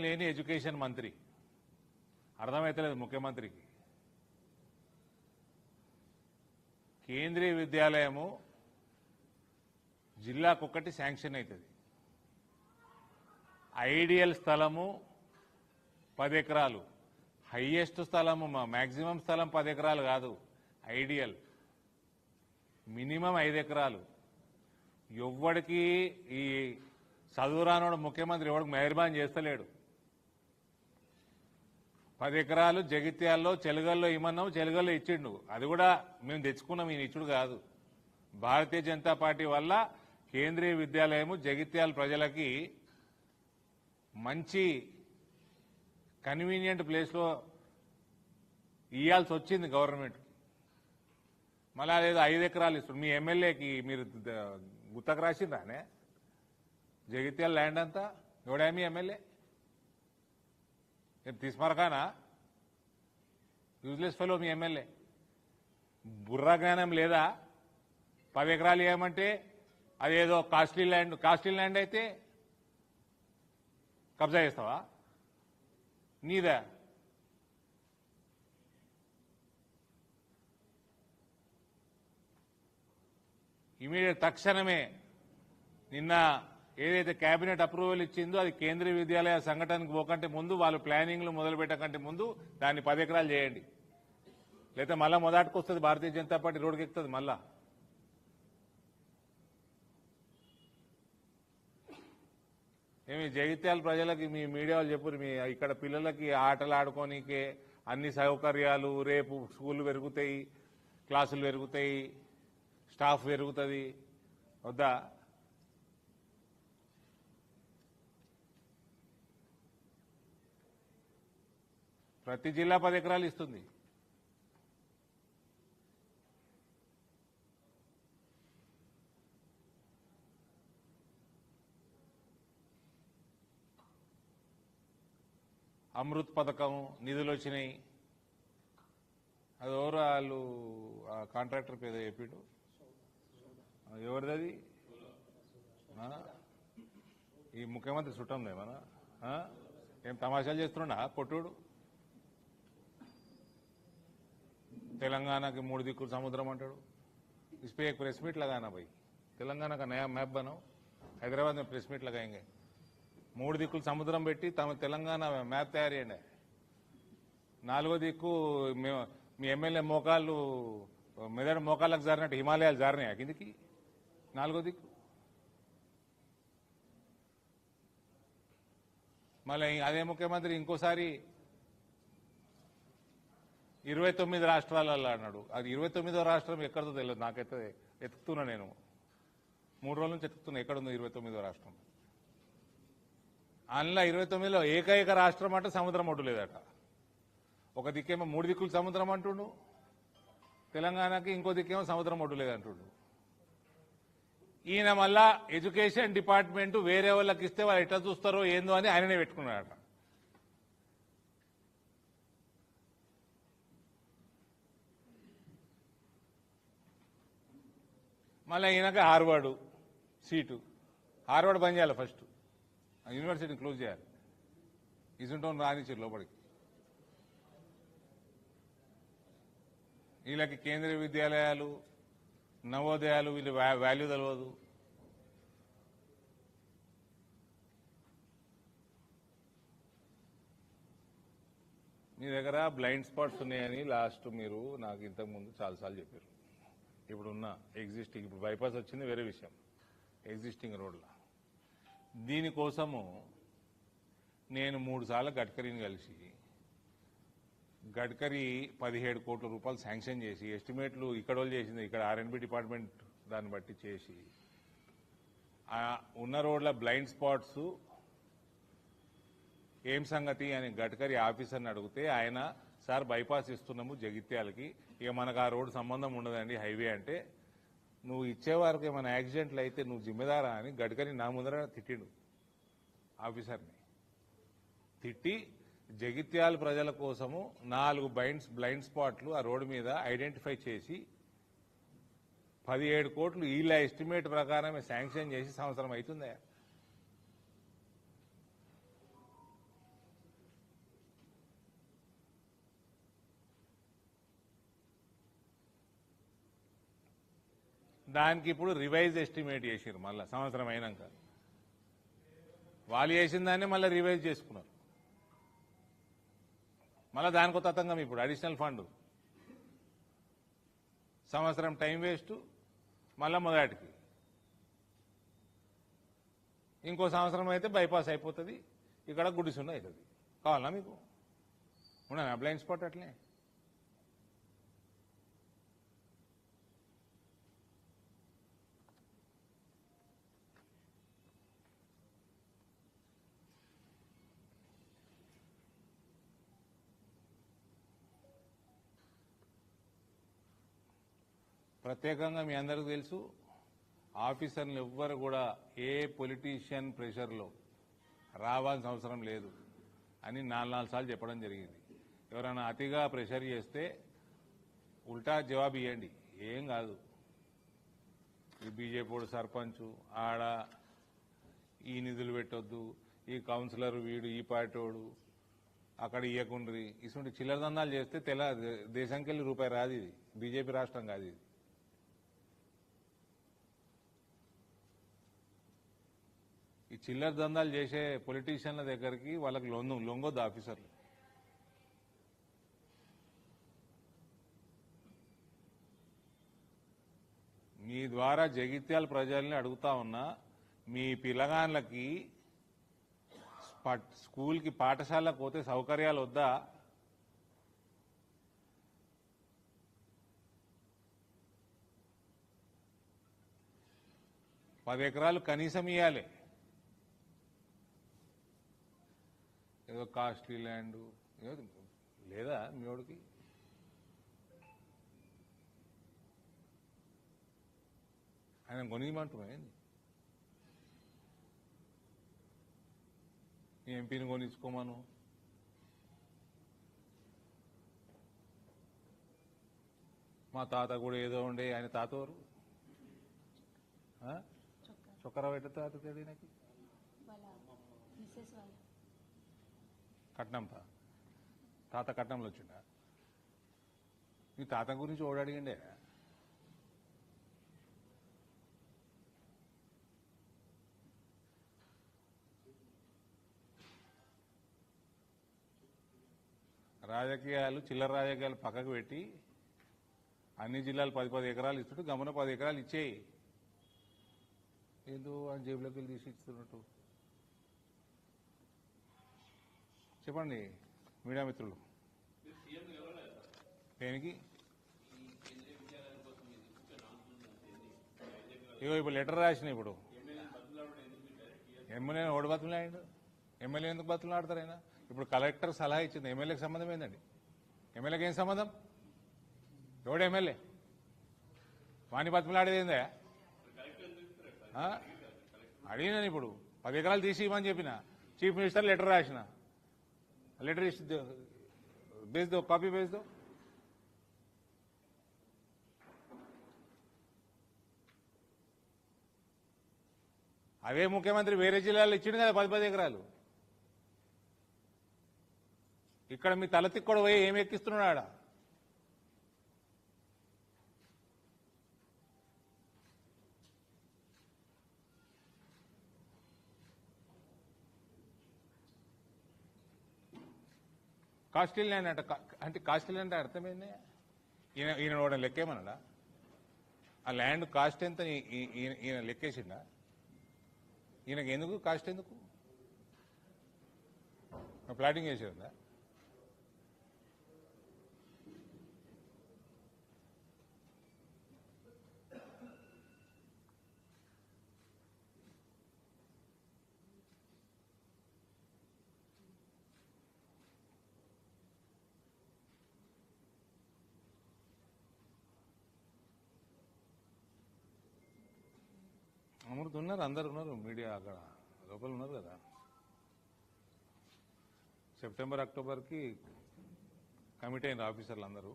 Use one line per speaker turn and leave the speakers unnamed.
లేని ఎడ్యుకేషన్ మంత్రి అర్థమైతలేదు ముఖ్యమంత్రికి. కేంద్రీయ విద్యాలయము జిల్లాకొక్కటి శాంక్షన్ అవుతుంది. ఐడియల్ స్థలము 10 ఎకరాలు, హైయెస్ట్ స్థలము మ్యాక్సిమం స్థలం 10 ఎకరాలు కాదు, ఐడియల్ మినిమం 5 ఎకరాలు. ఎవ్వడికి ఈ చదువురానోడు ముఖ్యమంత్రి ఎవడికి మెహర్బాన్ చేస్తలేడు. 10 ఎకరాలు జగిత్యాల్లో చెలుగల్లో ఇమ్మన్నాము, చెలుగల్లో ఇచ్చిండు. అది కూడా మేము తెచ్చుకున్నాం, ఈయన ఇచ్చుడు కాదు. భారతీయ జనతా పార్టీ వల్ల కేంద్రీయ విద్యాలయము జగిత్యాల ప్రజలకి మంచి కన్వీనియంట్ ప్లేస్లో ఇవ్వాల్సి వచ్చింది గవర్నమెంట్. మళ్ళీ అదేదో 5 ఎకరాలు ఇస్తుంది. మీ ఎమ్మెల్యేకి మీరు గుత్తకు రాసిండ్రానే జగిత్యాల ల్యాండ్ అంతా? ఎవడా మీ ఎమ్మెల్యే? తీసుమరకానా? యూజ్లెస్ ఫెలో మీ ఎమ్మెల్యే. బుర్రా జ్ఞానం లేదా? 10 ఎకరాలు ఏమంటే అదేదో కాస్ట్లీ ల్యాండ్ అయితే కబ్జా చేస్తావా? నీదా? ఇమీడియట్ తక్షణమే నిన్న ఏదైతే కేబినెట్ అప్రూవల్ ఇచ్చిందో అది కేంద్రీయ విద్యాలయ సంఘటనకు పోకంటే ముందు, వాళ్ళు ప్లానింగ్లు మొదలు పెట్టకంటే ముందు దాన్ని 10 ఎకరాలు చేయండి. లేకపోతే మళ్ళా మొదటికి వస్తుంది, భారతీయ జనతా పార్టీ రోడ్డుకి ఎక్కుతుంది మళ్ళా. ఏమి జగిత్యాల ప్రజలకి మీ మీడియా వాళ్ళు చెప్పారు, మీ ఇక్కడ పిల్లలకి ఆటలు ఆడుకోనికే అన్ని సౌకర్యాలు, రేపు స్కూళ్ళు పెరుగుతాయి, క్లాసులు పెరుగుతాయి, స్టాఫ్ పెరుగుతుంది వద్దా? ప్రతి జిల్లా 10 ఎకరాలు ఇస్తుంది. అమృత్ పథకం నిధులు వచ్చినాయి. అది ఎవరు వాళ్ళు కాంట్రాక్టర్ పేద చెప్పిండు, ఎవరిది? ఈ ముఖ్యమంత్రి చుట్టం ఏమన్నా ఏం తమాషాలు చేస్తున్నా పొట్టుడు? तेलंगाना के 3 दिक्कुल समुद्रम अंटाడు. इस पे एक प्रेस मीट लगाना भाई, तेलंगाना का नया मैप बनाओ, हैदराबाद में प्रेस मीट लगाएंगे. 3 दिक्कुल समुद्रम పెట్టి తమ తెలంగాణ మ్యాప్ తయారు చేయండి. 4వ దిక్కు మీ ఎమ్మెల్యే మోకాళ్ళు మెదడు మోకాళ్ళకు జారినట్టు హిమాలయాలు జారినాయా కిందికి? 4వ దిక్కు. మళ్ళీ అదే ముఖ్యమంత్రి ఇంకోసారి 29 రాష్ట్రాలలో అన్నాడు. అది 29వ రాష్ట్రం ఎక్కడితో తెలియదు నాకైతే. ఎత్తుకుతున్నా నేను 3 రోజుల నుంచి ఎత్తుకుతున్నా ఎక్కడుందో 29వ రాష్ట్రం. అందులో 29లో ఏకైక రాష్ట్రం అంటే సముద్రం ఒడ్డు లేదట. ఒక దిక్కేమో 3 దిక్కులు సముద్రం అంటుండు తెలంగాణకి, ఇంకో దిక్కేమో సముద్రం ఒడ్డు లేదంటుండు. ఈయన మళ్ళా ఎడ్యుకేషన్ డిపార్ట్మెంట్ వేరే వాళ్ళకి ఇస్తే వాళ్ళు ఎట్లా చూస్తారో ఏందో అని ఆయననే పెట్టుకున్నాడట. మళ్ళీ ఈయనక హార్వర్డ్ సీటు, హార్వర్డ్ బంద్ చేయాలి ఫస్ట్, యూనివర్సిటీని క్లోజ్ చేయాలి. ఇసుంటోని రానిచ్చారు లోపలికి. వీళ్ళకి కేంద్రీయ విద్యాలయాలు, నవోదయాలు వీళ్ళు వాల్యూ తెలియదు. మీ దగ్గర బ్లైండ్ స్పాట్స్ ఉన్నాయని లాస్ట్ మీరు నాకు ఇంతకుముందు చాలాసార్లు చెప్పారు. ఇప్పుడున్న ఎగ్జిస్టింగ్, ఇప్పుడు బైపాస్ వచ్చింది వేరే విషయం, ఎగ్జిస్టింగ్ రోడ్ల దీనికోసము నేను 3 సార్లు గడ్కరీని కలిసి, గడ్కరీ 17 కోట్ల రూపాయలు శాంక్షన్ చేసి, ఎస్టిమేట్లు ఇక్కడ వాళ్ళు చేసింది, ఇక్కడ ఆర్ఎండ్బి డిపార్ట్మెంట్ దాన్ని బట్టి చేసి, ఉన్న రోడ్ల బ్లైండ్ స్పాట్స్ ఏం సంగతి అని గడ్కరీ ఆఫీసర్ని అడిగితే ఆయన, సార్ బైపాస్ ఇస్తున్నాము జగిత్యాలకి, ఇక మనకు ఆ రోడ్డు సంబంధం ఉండదండి హైవే అంటే, నువ్వు ఇచ్చేవారికి ఏమైనా యాక్సిడెంట్లు అయితే నువ్వు జిమ్మెదారా అని గడ్కరీ నా ముందర తిట్టిండు. ఆఫీసర్ని తిట్టి జగిత్యాల ప్రజల కోసము 4 బ్లైండ్ స్పాట్లు ఆ రోడ్డు మీద ఐడెంటిఫై చేసి 17 కోట్లు వీళ్ళ ఎస్టిమేట్ ప్రకారమే శాంక్షన్ చేసి సంవత్సరం అవుతుందా? దానికి ఇప్పుడు రివైజ్ ఎస్టిమేట్ చేసిరు మళ్ళీ సంవత్సరం అయినాక వాళ్ళు చేసిన దాన్ని మళ్ళీ రివైజ్ చేసుకున్నారు. మళ్ళీ దానికో తతంగం ఇప్పుడు అడిషనల్ ఫండ్ సంవత్సరం టైం వేస్ట్ మళ్ళీ మొదటికి ఇంకో సంవత్సరం అయితే బైపాస్ అయిపోతుంది, ఇక్కడ గుడిసున్న అవుతుంది. కావాలా మీకు ఉన్నాను బ్లైండ్ స్పాట్ అట్లే. ప్రత్యేకంగా మీ అందరికీ తెలుసు, ఆఫీసర్లు ఎవ్వరు కూడా ఏ పొలిటీషియన్ ప్రెషర్లో రావాల్సిన అవసరం లేదు అని 4 సార్లు చెప్పడం జరిగింది. ఎవరైనా అతిగా ప్రెషర్ చేస్తే ఉల్టా జవాబు ఇవ్వండి, ఏం కాదు. ఈ బీజేపీ సర్పంచ్ ఆడ ఈ నిధులు పెట్టొద్దు, ఈ కౌన్సిలర్ వీడు ఈ పార్టీవాడు అక్కడ ఇయ్యకుండ్రి, ఇటువంటి చిల్లర దందాలు చేస్తే దేశానికి వెళ్ళి రూపాయి రాదు. ఇది బీజేపీ రాష్ట్రం కాదు. ఇది ఈ చిల్లర దందాలు చేసే పొలిటీషియన్ల దగ్గరికి వాళ్ళకి లొంగొద్దు ఆఫీసర్లు. మీ ద్వారా జగిత్యాల ప్రజల్ని అడుగుతా ఉన్నా, మీ పిల్లగాళ్ళకి స్కూల్కి పాఠశాలకు పోతే సౌకర్యాలు వద్దా? పది ఎకరాలు కనీసం ఇవ్వాలి. ఏదో కాస్ట్లీ ల్యాండ్ లేదా మీ వాడికి? ఆయన కొనియమంటున్నాయండి. నీ ఎంపీని కొనిచ్చుకోమను. మా తాత కూడా ఏదో ఉండే. ఆయన తాతవారు చొక్కరా పెట్ట తాత తెలియనకి కట్నం తాత కట్నంలో వచ్చిండా? మీ తాత గురించి ఓడడిగండే. రాజకీయాలు చిల్లర రాజకీయాలు పక్కకు పెట్టి అన్ని జిల్లాలు 10 ఎకరాలు ఇస్తుంటే గమన 10 ఎకరాలు ఇచ్చేయి. ఏదో అని జేబులోకి వెళ్ళి తీసి ఇస్తున్నట్టు. చెప్పండి మీడియా మిత్రులు, దేనికి? ఇగో ఇప్పుడు లెటర్ రాసిన. ఇప్పుడు ఎమ్మెల్యే ఓడి బతులాడు. ఎమ్మెల్యే ఎందుకు బతులాడతారు? అయినా ఇప్పుడు కలెక్టర్ సలహా ఇచ్చింది. ఎమ్మెల్యేకి సంబంధం ఏందండి? ఎమ్మెల్యేకి ఏం సంబంధం? ఎవడు ఎమ్మెల్యే? వాణి బతులాడేది ఏందా? అడిగినాను. ఇప్పుడు 10 ఎకరాలు తీసి ఇవ్వమని చెప్పిన. చీఫ్ మినిస్టర్ లెటర్ రాసిన. लेटर भेज दो, कॉपी भेज दो. అవే ముఖ్యమంత్రి వేరే జిల్లాలో ఇచ్చిండు కదా 10 ఎకరాలు. ఇక్కడ మీ తలతిక్కడు పోయి ఏమి ఎక్కిస్తున్నాడు ఆడ? కాస్ట్లీ ల్యాండ్ అంటే కాస్ట్లీ ల్యాండ్ అర్థమైంది. ఈయన వాడు లెక్కేమన్నాడా? ఆ ల్యాండ్ కాస్ట్ ఎంత ఈయన లెక్కేసిండా? ఈయనకి ఎందుకు కాస్ట్? ఎందుకు ప్లాటింగ్ చేసేదా? అమృత ఉన్నారు, అందరు ఉన్నారు, మీడియా అక్కడ లోపల ఉన్నారు కదా. సెప్టెంబర్ అక్టోబర్కి కమిటీ అయిన ఆఫీసర్లు అందరూ